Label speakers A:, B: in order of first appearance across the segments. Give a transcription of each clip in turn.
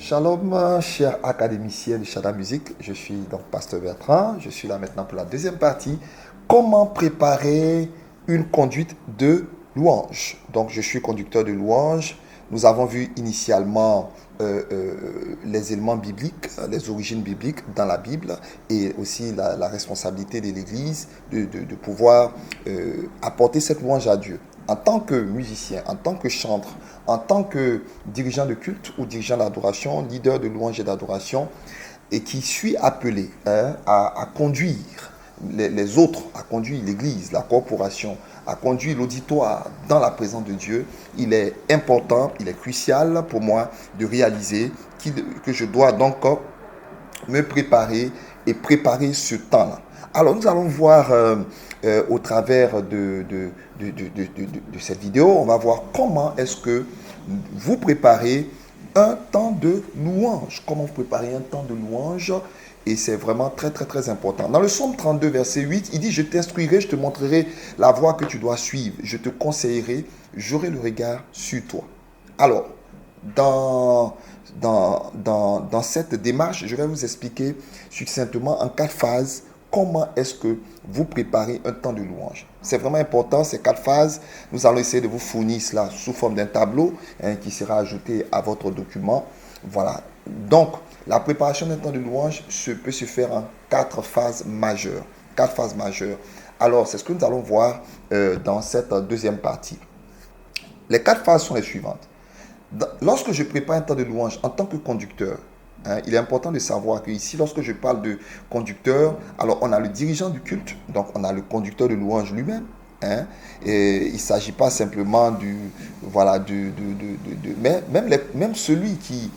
A: Shalom, chers académiciens de Shada Musique. Je suis donc Pasteur Bertrand. Je suis là maintenant pour la deuxième partie. Comment préparer une conduite de louange? Donc, je suis conducteur de louange. Nous avons vu initialement les éléments bibliques, les origines bibliques dans la Bible et aussi la responsabilité de l'Église de pouvoir apporter cette louange à Dieu. En tant que musicien, en tant que chantre, en tant que dirigeant de culte ou dirigeant d'adoration, leader de louange et d'adoration, et qui suis appelé à conduire les autres, à conduire l'Église, la corporation, à conduire l'auditoire dans la présence de Dieu, il est important, il est crucial pour moi de réaliser que je dois donc me préparer et préparer ce temps-là. Alors nous allons voir au travers de cette vidéo, on va voir comment est-ce que vous préparez un temps de louange. Comment vous préparez un temps de louange. Et c'est vraiment très, très, très important. Dans le psaume 32, verset 8, il dit, je t'instruirai, je te montrerai la voie que tu dois suivre. Je te conseillerai, j'aurai le regard sur toi. Alors, dans cette démarche, je vais vous expliquer succinctement en 4 phases comment est-ce que vous préparez un temps de louange. C'est vraiment important, ces 4 phases. Nous allons essayer de vous fournir cela sous forme d'un tableau qui sera ajouté à votre document. Voilà. Donc, la préparation d'un temps de louange peut se faire en 4 phases majeures. 4 phases majeures. Alors, c'est ce que nous allons voir dans cette deuxième partie. Les 4 phases sont les suivantes. Lorsque je prépare un temps de louange en tant que conducteur, il est important de savoir que ici, lorsque je parle de conducteur, alors on a le dirigeant du culte, donc on a le conducteur de louange lui-même. Et il ne s'agit pas simplement mais même celui qui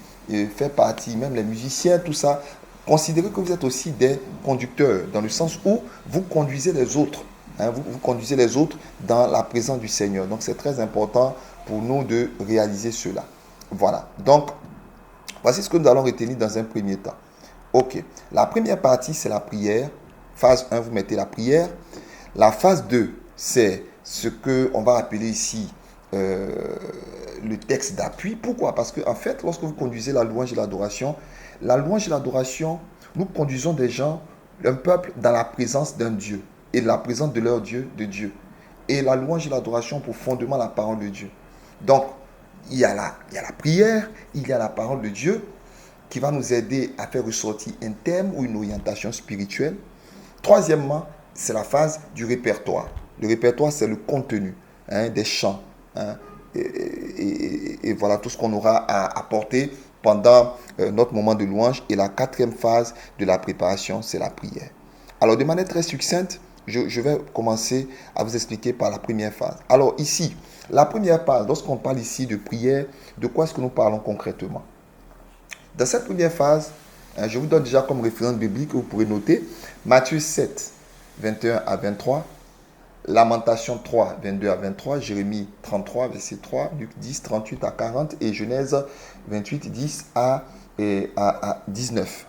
A: fait partie, même les musiciens, tout ça, considérez que vous êtes aussi des conducteurs, dans le sens où vous conduisez les autres. Vous conduisez les autres dans la présence du Seigneur. Donc c'est très important pour nous de réaliser cela. Voilà. Donc, voici ce que nous allons retenir dans un premier temps. Ok. La première partie, c'est la prière. Phase 1, vous mettez la prière. La phase 2, c'est ce qu'on va appeler ici le texte d'appui. Pourquoi? Parce qu'en fait, lorsque vous conduisez la louange et l'adoration, nous conduisons des gens, un peuple, dans la présence d'un Dieu et la présence de leur Dieu, de Dieu. Et la louange et l'adoration pour fondement la parole de Dieu. Donc, il y a la prière, il y a la parole de Dieu qui va nous aider à faire ressortir un thème ou une orientation spirituelle. Troisièmement, c'est la phase du répertoire. Le répertoire, c'est le contenu des chants. Et voilà tout ce qu'on aura à apporter pendant notre moment de louange. Et la 4e phase de la préparation, c'est la prière. Alors, de manière très succincte, je vais commencer à vous expliquer par la première phase. Alors ici, la première phase, lorsqu'on parle ici de prière, de quoi est-ce que nous parlons concrètement? Dans cette première phase, je vous donne déjà comme référence biblique que vous pourrez noter Matthieu 7, 21 à 23, Lamentation 3, 22 à 23, Jérémie 33, verset 3, Luc 10, 38 à 40 et Genèse 28, 10 à 19.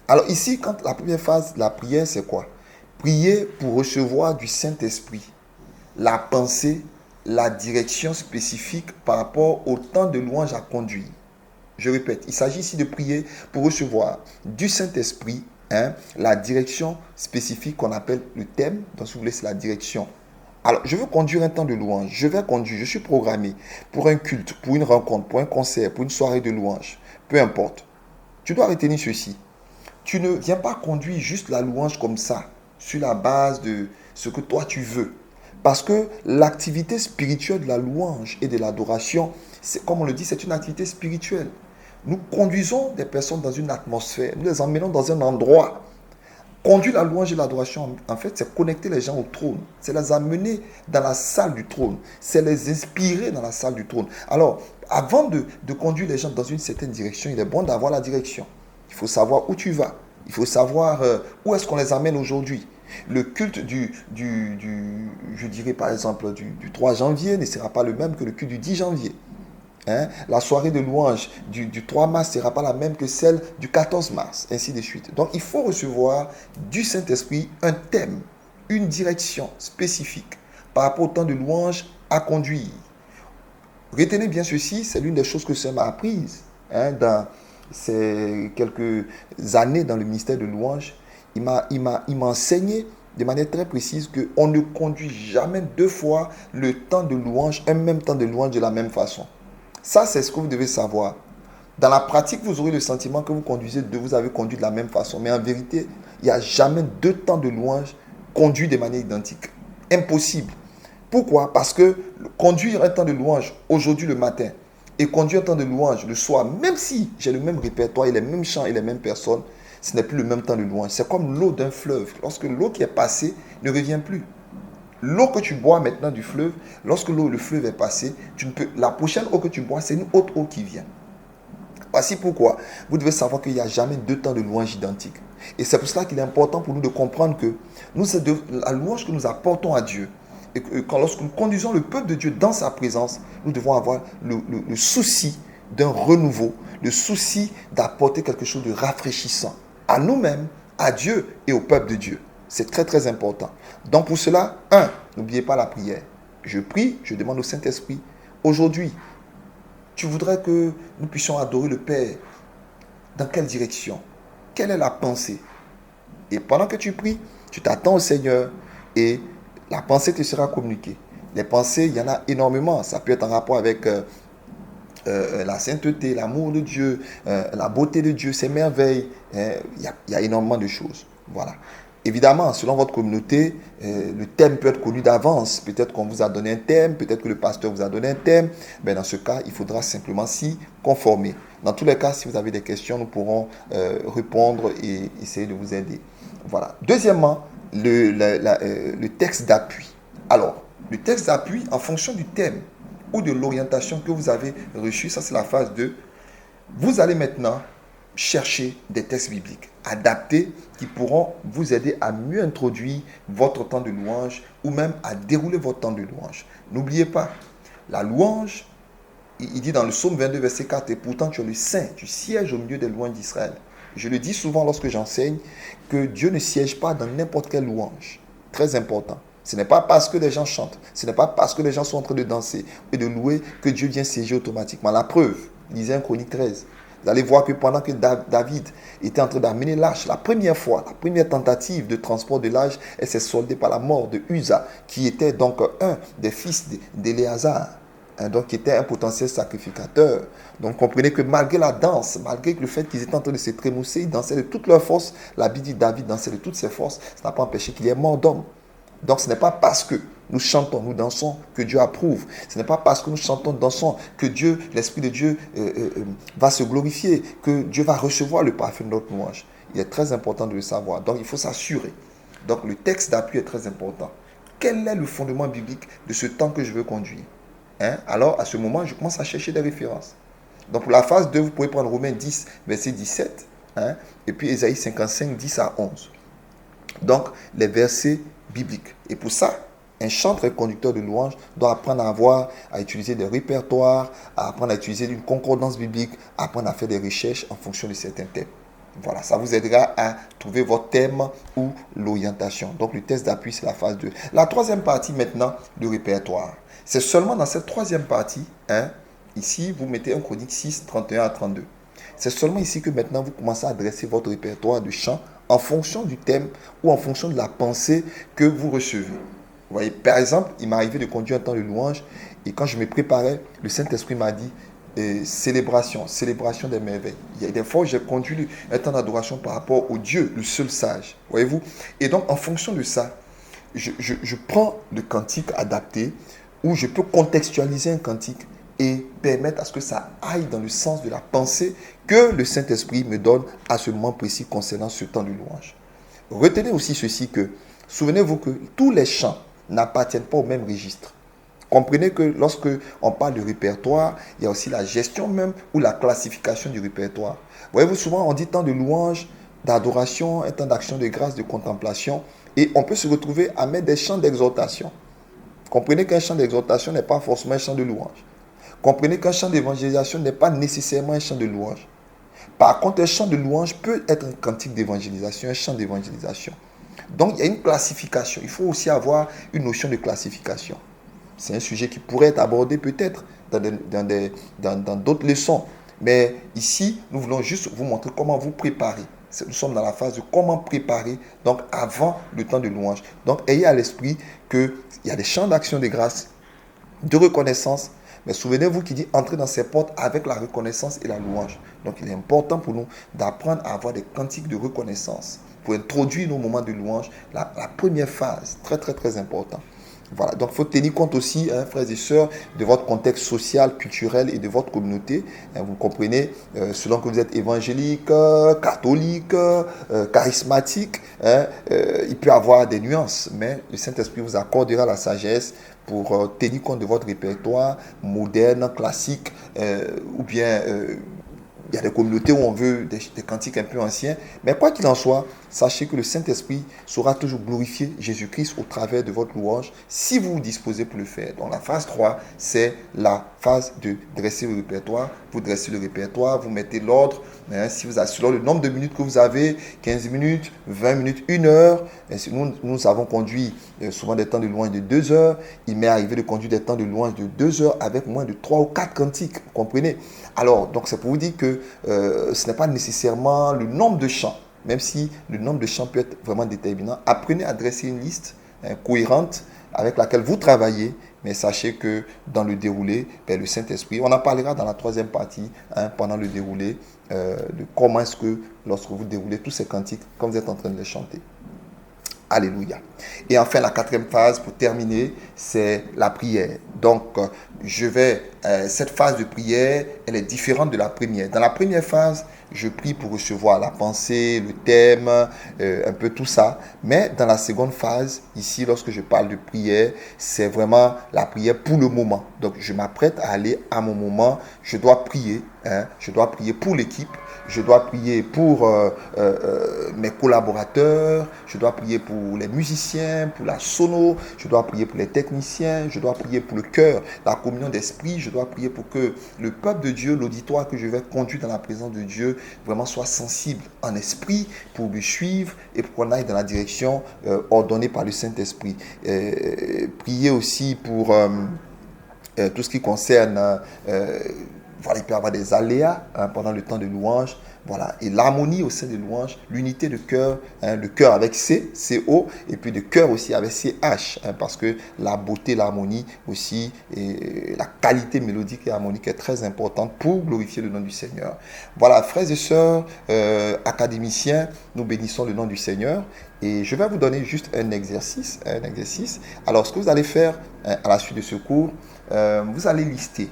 A: Alors ici, quand la première phase, la prière, c'est quoi? Prier pour recevoir du Saint-Esprit la pensée, la direction spécifique par rapport au temps de louange à conduire. Je répète, il s'agit ici de prier pour recevoir du Saint-Esprit la direction spécifique qu'on appelle le thème. Donc, si vous voulez, c'est la direction. Alors, je veux conduire un temps de louange. Je suis programmé pour un culte, pour une rencontre, pour un concert, pour une soirée de louange. Peu importe. Tu dois retenir ceci. Tu ne viens pas conduire juste la louange comme ça, sur la base de ce que toi tu veux. Parce que l'activité spirituelle de la louange et de l'adoration, comme on le dit, c'est une activité spirituelle. Nous conduisons des personnes dans une atmosphère, nous les emmenons dans un endroit. Conduire la louange et l'adoration, en fait, c'est connecter les gens au trône. C'est les amener dans la salle du trône. C'est les inspirer dans la salle du trône. Alors, avant de conduire les gens dans une certaine direction, il est bon d'avoir la direction. Il faut savoir où tu vas. Il faut savoir où est-ce qu'on les amène aujourd'hui. Le culte je dirais par exemple, du 3 janvier ne sera pas le même que le culte du 10 janvier. La soirée de louange du 3 mars ne sera pas la même que celle du 14 mars, ainsi de suite. Donc, il faut recevoir du Saint-Esprit un thème, une direction spécifique par rapport au temps de louange à conduire. Retenez bien ceci, c'est l'une des choses que Saint m'a apprise dans ces quelques années dans le ministère de louange, il m'a enseigné de manière très précise qu'on ne conduit jamais deux fois le temps de louange, un même temps de louange de la même façon. Ça, c'est ce que vous devez savoir. Dans la pratique, vous aurez le sentiment que vous avez conduit de la même façon. Mais en vérité, il n'y a jamais deux temps de louange conduits de manière identique. Impossible. Pourquoi? Parce que conduire un temps de louange aujourd'hui le matin et conduire un temps de louange le soir, même si j'ai le même répertoire et les mêmes chants et les mêmes personnes, ce n'est plus le même temps de louange. C'est comme l'eau d'un fleuve. Lorsque l'eau qui est passée ne revient plus. L'eau que tu bois maintenant du fleuve, lorsque le fleuve est passé, la prochaine eau que tu bois, c'est une autre eau qui vient. Voici pourquoi vous devez savoir qu'il n'y a jamais deux temps de louange identiques. Et c'est pour cela qu'il est important pour nous de comprendre que la louange que nous apportons à Dieu, et que lorsque nous conduisons le peuple de Dieu dans sa présence, nous devons avoir le souci d'un renouveau, le souci d'apporter quelque chose de rafraîchissant à nous-mêmes, à Dieu et au peuple de Dieu. C'est très très important. Donc pour cela, n'oubliez pas la prière. Je prie, je demande au Saint-Esprit, aujourd'hui, tu voudrais que nous puissions adorer le Père. Dans quelle direction? Quelle est la pensée? Et pendant que tu pries, tu t'attends au Seigneur et la pensée te sera communiquée. Les pensées, il y en a énormément. Ça peut être en rapport avec la sainteté, l'amour de Dieu, la beauté de Dieu, ses merveilles. Il y a énormément de choses. Voilà. Évidemment, selon votre communauté, le thème peut être connu d'avance. Peut-être qu'on vous a donné un thème, peut-être que le pasteur vous a donné un thème. Mais dans ce cas, il faudra simplement s'y conformer. Dans tous les cas, si vous avez des questions, nous pourrons répondre et essayer de vous aider. Voilà. Deuxièmement, le texte d'appui. Alors, le texte d'appui, en fonction du thème ou de l'orientation que vous avez reçue, ça c'est la phase 2. Vous allez maintenant chercher des textes bibliques adaptés qui pourront vous aider à mieux introduire votre temps de louange ou même à dérouler votre temps de louange. N'oubliez pas, la louange, il dit dans le psaume 22, verset 4, et pourtant tu es le saint, tu sièges au milieu des louanges d'Israël. Je le dis souvent lorsque j'enseigne que Dieu ne siège pas dans n'importe quelle louange. Très important. Ce n'est pas parce que les gens chantent, ce n'est pas parce que les gens sont en train de danser et de louer que Dieu vient siéger automatiquement. La preuve, lisez 1 Chronique 13. Vous allez voir que pendant que David était en train d'amener l'arche, la première tentative de transport de l'arche, elle s'est soldée par la mort de Uza, qui était donc un des fils d'Éléazar, donc qui était un potentiel sacrificateur. Donc comprenez que malgré la danse, malgré le fait qu'ils étaient en train de se trémousser, ils dansaient de toute leur force, la Bible dit David dansait de toutes ses forces, ça n'a pas empêché qu'il y ait mort d'homme. Donc ce n'est pas parce que nous chantons, nous dansons que Dieu approuve. Ce n'est pas parce que nous chantons, dansons que Dieu, l'Esprit de Dieu va se glorifier, que Dieu va recevoir le parfum de notre louange. Il est très important de le savoir. Donc il faut s'assurer. Donc le texte d'appui est très important. Quel est le fondement biblique de ce temps que je veux conduire? Alors à ce moment, je commence à chercher des références. Donc pour la phase 2, vous pouvez prendre Romains 10, verset 17, et puis Ésaïe 55, 10 à 11. Donc les versets biblique. Et pour ça, un chanteur et conducteur de louange doit apprendre à utiliser des répertoires, à apprendre à utiliser une concordance biblique, à apprendre à faire des recherches en fonction de certains thèmes. Voilà, ça vous aidera à trouver votre thème ou l'orientation. Donc le test d'appui, c'est la phase 2. La troisième partie maintenant, le répertoire. C'est seulement dans cette troisième partie, ici, vous mettez 1 Chronique 6, 31 à 32. C'est seulement ici que maintenant vous commencez à dresser votre répertoire de chants en fonction du thème ou en fonction de la pensée que vous recevez. Vous voyez, par exemple, il m'est arrivé de conduire un temps de louange et quand je me préparais, le Saint-Esprit m'a dit célébration des merveilles. Il y a des fois où j'ai conduit un temps d'adoration par rapport au Dieu, le seul sage. Voyez-vous? Et donc, en fonction de ça, je prends le cantique adapté ou je peux contextualiser un cantique et permettre à ce que ça aille dans le sens de la pensée que le Saint-Esprit me donne à ce moment précis concernant ce temps de louange. Retenez aussi ceci que, souvenez-vous que tous les chants n'appartiennent pas au même registre. Comprenez que lorsque on parle de répertoire, il y a aussi la gestion même ou la classification du répertoire. Voyez-vous, souvent on dit temps de louange, d'adoration, un temps d'action de grâce, de contemplation, et on peut se retrouver à mettre des chants d'exhortation. Comprenez qu'un chant d'exhortation n'est pas forcément un chant de louange. Comprenez qu'un chant d'évangélisation n'est pas nécessairement un chant de louange. Par contre, un chant de louange peut être un cantique d'évangélisation, un chant d'évangélisation. Donc, il y a une classification. Il faut aussi avoir une notion de classification. C'est un sujet qui pourrait être abordé peut-être dans d'autres leçons. Mais ici, nous voulons juste vous montrer comment vous préparer. Nous sommes dans la phase de comment préparer, donc avant le temps de louange. Donc, ayez à l'esprit qu'il y a des chants d'action de grâce, de reconnaissance. Mais souvenez-vous qu'il dit entrer dans ces portes avec la reconnaissance et la louange. Donc, il est important pour nous d'apprendre à avoir des cantiques de reconnaissance pour introduire nos moments de louange. La première phase, très, très, très important. Voilà, donc il faut tenir compte aussi, hein, frères et sœurs, de votre contexte social, culturel et de votre communauté. Hein, vous comprenez, selon que vous êtes évangélique, catholique, charismatique, hein, il peut y avoir des nuances, mais le Saint-Esprit vous accordera la sagesse pour tenir compte de votre répertoire moderne, classique, ou bien il y a des communautés où on veut des cantiques un peu anciens. Mais quoi qu'il en soit, sachez que le Saint-Esprit saura toujours glorifier Jésus-Christ au travers de votre louange si vous vous disposez pour le faire. Donc la phase 3, c'est la phase de dresser le répertoire. Vous dressez le répertoire, vous mettez l'ordre. Hein, si vous selon le nombre de minutes que vous avez, 15 minutes, 20 minutes, 1 heure. Nous avons conduit souvent des temps de louange de 2 heures. Il m'est arrivé de conduire des temps de louange de 2 heures avec moins de 3 ou 4 cantiques. Vous comprenez? Alors, donc c'est pour vous dire que ce n'est pas nécessairement le nombre de chants, même si le nombre de chants peut être vraiment déterminant. Apprenez à dresser une liste cohérente avec laquelle vous travaillez, mais sachez que dans le déroulé, le Saint-Esprit, on en parlera dans la troisième partie, pendant le déroulé, de comment est-ce que lorsque vous déroulez tous ces cantiques, quand vous êtes en train de les chanter. Alléluia. Et enfin, la quatrième phase, pour terminer, c'est la prière. Donc, cette phase de prière, elle est différente de la première. Dans la première phase, je prie pour recevoir la pensée, le thème, un peu tout ça. Mais dans la seconde phase, ici, lorsque je parle de prière, c'est vraiment la prière pour le moment. Donc, je m'apprête à aller à mon moment. Je dois prier. Je dois prier pour l'équipe. Je dois prier pour mes collaborateurs. Je dois prier pour les musiciens, pour la sono. Je dois prier pour les techniciens. Je dois prier pour le cœur, la communion d'esprit. Je dois prier pour que le peuple de Dieu, l'auditoire que je vais conduire dans la présence de Dieu, vraiment soit sensible en esprit pour lui suivre et pour qu'on aille dans la direction ordonnée par le Saint-Esprit. Prier aussi pour tout ce qui concerne... voilà, il peut y avoir des aléas pendant le temps de louange. Voilà. Et l'harmonie au sein de louange, l'unité de cœur, le cœur avec C, C-O, et puis le cœur aussi avec C-H, parce que la beauté, l'harmonie aussi, et la qualité mélodique et harmonique est très importante pour glorifier le nom du Seigneur. Voilà, frères et sœurs, académiciens, nous bénissons le nom du Seigneur. Et je vais vous donner juste un exercice. Alors, ce que vous allez faire à la suite de ce cours, vous allez lister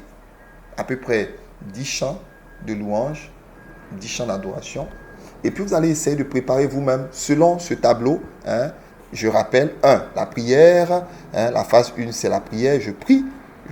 A: à peu près 10 chants de louange, 10 chants d'adoration. Et puis vous allez essayer de préparer vous-même selon ce tableau. Je rappelle, la prière. La phase 1, c'est la prière. Je prie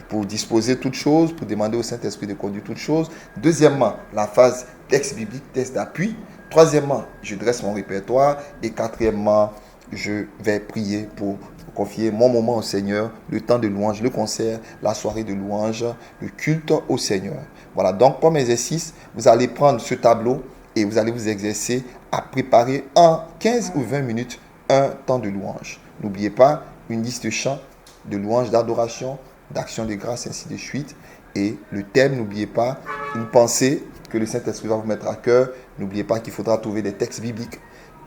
A: pour disposer toutes choses, pour demander au Saint-Esprit de conduire toutes choses. Deuxièmement, la phase texte biblique, texte d'appui. Troisièmement, je dresse mon répertoire. Et quatrièmement, je vais prier pour confier mon moment au Seigneur, le temps de louange, le concert, la soirée de louange, le culte au Seigneur. Voilà, donc comme exercice, vous allez prendre ce tableau et vous allez vous exercer à préparer en 15 ou 20 minutes un temps de louange. N'oubliez pas une liste de chants, de louange, d'adoration, d'action de grâce, ainsi de suite. Et le thème, n'oubliez pas, une pensée que le Saint-Esprit va vous mettre à cœur. N'oubliez pas qu'il faudra trouver des textes bibliques.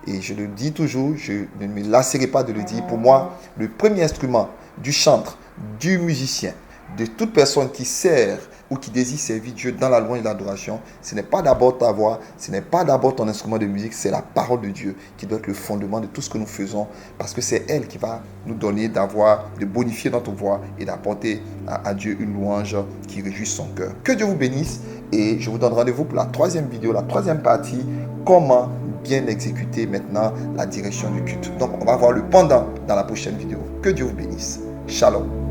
A: Et je le dis toujours, je ne me lasserai pas de le dire. Pour moi, le premier instrument du chantre, du musicien, de toute personne qui sert ou qui désire servir Dieu dans la louange et l'adoration, ce n'est pas d'abord ta voix, ce n'est pas d'abord ton instrument de musique, c'est la parole de Dieu qui doit être le fondement de tout ce que nous faisons, parce que c'est elle qui va nous donner de bonifier notre voix et d'apporter à Dieu une louange qui réjouit son cœur. Que Dieu vous bénisse et je vous donne rendez-vous pour la troisième vidéo, la troisième partie, comment bien exécuter maintenant la direction du culte. Donc on va voir le pendant dans la prochaine vidéo. Que Dieu vous bénisse. Shalom.